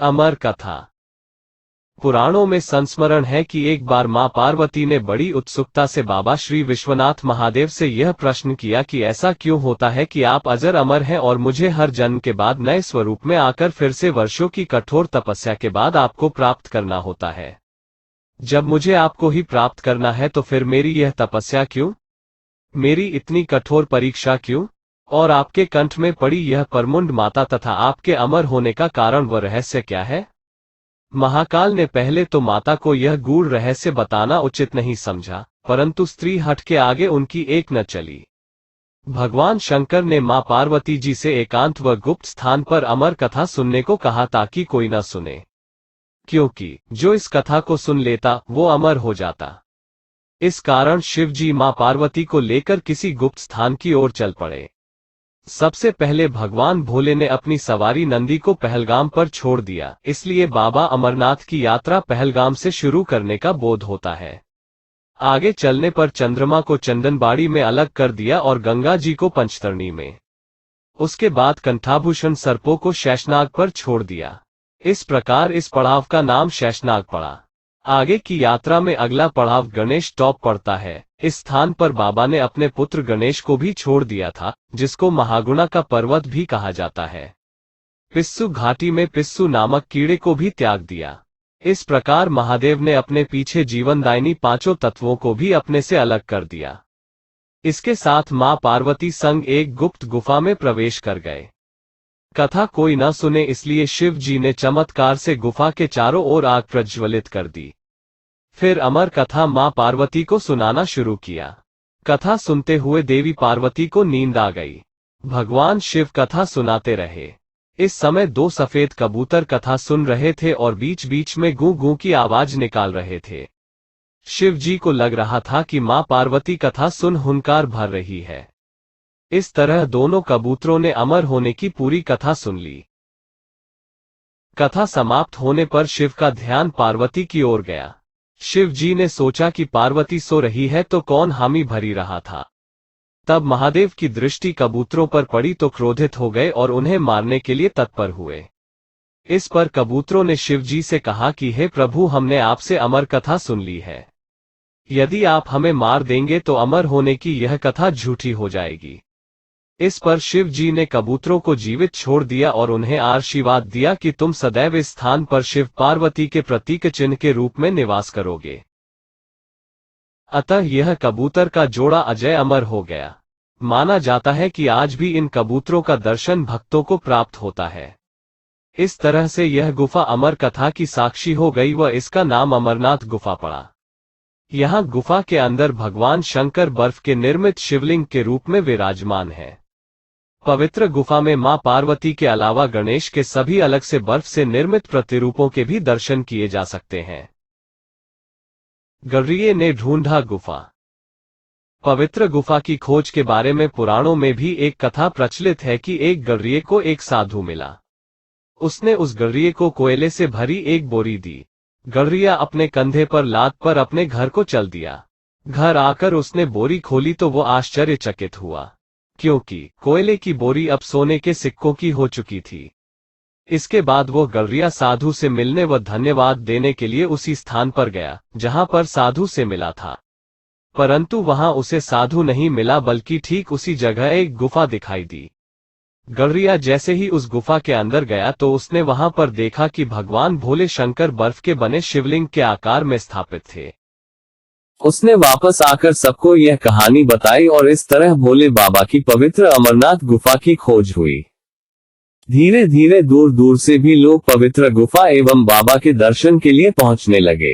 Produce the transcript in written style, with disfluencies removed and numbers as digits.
अमर कथा। पुराणों में संस्मरण है कि एक बार मां पार्वती ने बड़ी उत्सुकता से बाबा श्री विश्वनाथ महादेव से यह प्रश्न किया कि ऐसा क्यों होता है कि आप अजर अमर हैं और मुझे हर जन्म के बाद नए स्वरूप में आकर फिर से वर्षों की कठोर तपस्या के बाद आपको प्राप्त करना होता है। जब मुझे आपको ही प्राप्त करना है तो फिर मेरी यह तपस्या क्यों, मेरी इतनी कठोर परीक्षा क्यों, और आपके कंठ में पड़ी यह परमुंड माता तथा आपके अमर होने का कारण व रहस्य क्या है? महाकाल ने पहले तो माता को यह गूढ़ रहस्य बताना उचित नहीं समझा, परंतु स्त्री हठ के आगे उनकी एक न चली। भगवान शंकर ने मां पार्वती जी से एकांत व गुप्त स्थान पर अमर कथा सुनने को कहा ताकि कोई न सुने, क्योंकि जो इस कथा को सुन लेता वो अमर हो जाता। इस कारण शिव जी मां पार्वती को लेकर किसी गुप्त स्थान की ओर चल पड़े। सबसे पहले भगवान भोले ने अपनी सवारी नंदी को पहलगाम पर छोड़ दिया, इसलिए बाबा अमरनाथ की यात्रा पहलगाम से शुरू करने का बोध होता है। आगे चलने पर चंद्रमा को चंदनबाड़ी में अलग कर दिया और गंगा जी को पंचतरणी में। उसके बाद कंठाभूषण सर्पों को शेषनाग पर छोड़ दिया। इस प्रकार इस पड़ाव का नाम शेषनाग पड़ा। आगे की यात्रा में अगला पड़ाव गणेश टॉप पड़ता है। इस स्थान पर बाबा ने अपने पुत्र गणेश को भी छोड़ दिया था, जिसको महागुणा का पर्वत भी कहा जाता है। पिस्सू घाटी में पिस्सू नामक कीड़े को भी त्याग दिया। इस प्रकार महादेव ने अपने पीछे जीवनदायिनी पांचों तत्वों को भी अपने से अलग कर दिया। इसके साथ मां पार्वती संग एक गुप्त गुफा में प्रवेश कर गए। कथा कोई न सुने इसलिए शिव जी ने चमत्कार से गुफा के चारों ओर आग प्रज्वलित कर दी। फिर अमर कथा मां पार्वती को सुनाना शुरू किया। कथा सुनते हुए देवी पार्वती को नींद आ गई। भगवान शिव कथा सुनाते रहे। इस समय दो सफेद कबूतर कथा सुन रहे थे और बीच बीच में गूं गूं की आवाज निकाल रहे थे। शिव जी को लग रहा था कि मां पार्वती कथा सुन हुंकार भर रही है। इस तरह दोनों कबूतरों ने अमर होने की पूरी कथा सुन ली। कथा समाप्त होने पर शिव का ध्यान पार्वती की ओर गया। शिव जी ने सोचा कि पार्वती सो रही है तो कौन हामी भरी रहा था। तब महादेव की दृष्टि कबूतरों पर पड़ी तो क्रोधित हो गए और उन्हें मारने के लिए तत्पर हुए। इस पर कबूतरों ने शिव जी से कहा कि हे प्रभु, हमने आपसे अमर कथा सुन ली है। यदि आप हमें मार देंगे तो अमर होने की यह कथा झूठी हो जाएगी। इस पर शिव जी ने कबूतरों को जीवित छोड़ दिया और उन्हें आशीर्वाद दिया कि तुम सदैव इस स्थान पर शिव पार्वती के प्रतीक चिन्ह के रूप में निवास करोगे। अतः यह कबूतर का जोड़ा अजय अमर हो गया। माना जाता है कि आज भी इन कबूतरों का दर्शन भक्तों को प्राप्त होता है। इस तरह से यह गुफा अमर कथा की साक्षी हो गई व इसका नाम अमरनाथ गुफा पड़ा। यहाँ गुफा के अंदर भगवान शंकर बर्फ के निर्मित शिवलिंग के रूप में विराजमान है। पवित्र गुफा में मां पार्वती के अलावा गणेश के सभी अलग से बर्फ से निर्मित प्रतिरूपों के भी दर्शन किए जा सकते हैं। गर्रिये ने ढूंढा गुफा। पवित्र गुफा की खोज के बारे में पुराणों में भी एक कथा प्रचलित है कि एक गर्रिये को एक साधु मिला। उसने उस गर्रिये को कोयले से भरी एक बोरी दी। गर्रिया अपने कंधे पर लाद पर अपने घर को चल दिया। घर आकर उसने बोरी खोली तो वो आश्चर्यचकित हुआ, क्योंकि कोयले की बोरी अब सोने के सिक्कों की हो चुकी थी। इसके बाद वो गर्रिया साधु से मिलने व धन्यवाद देने के लिए उसी स्थान पर गया जहां पर साधु से मिला था, परंतु वहां उसे साधु नहीं मिला बल्कि ठीक उसी जगह एक गुफा दिखाई दी। गर्रिया जैसे ही उस गुफा के अंदर गया तो उसने वहां पर देखा कि भगवान भोले शंकर बर्फ के बने शिवलिंग के आकार में स्थापित थे। उसने वापस आकर सबको यह कहानी बताई और इस तरह भोले बाबा की पवित्र अमरनाथ गुफा की खोज हुई। धीरे धीरे दूर दूर से भी लोग पवित्र गुफा एवं बाबा के दर्शन के लिए पहुंचने लगे।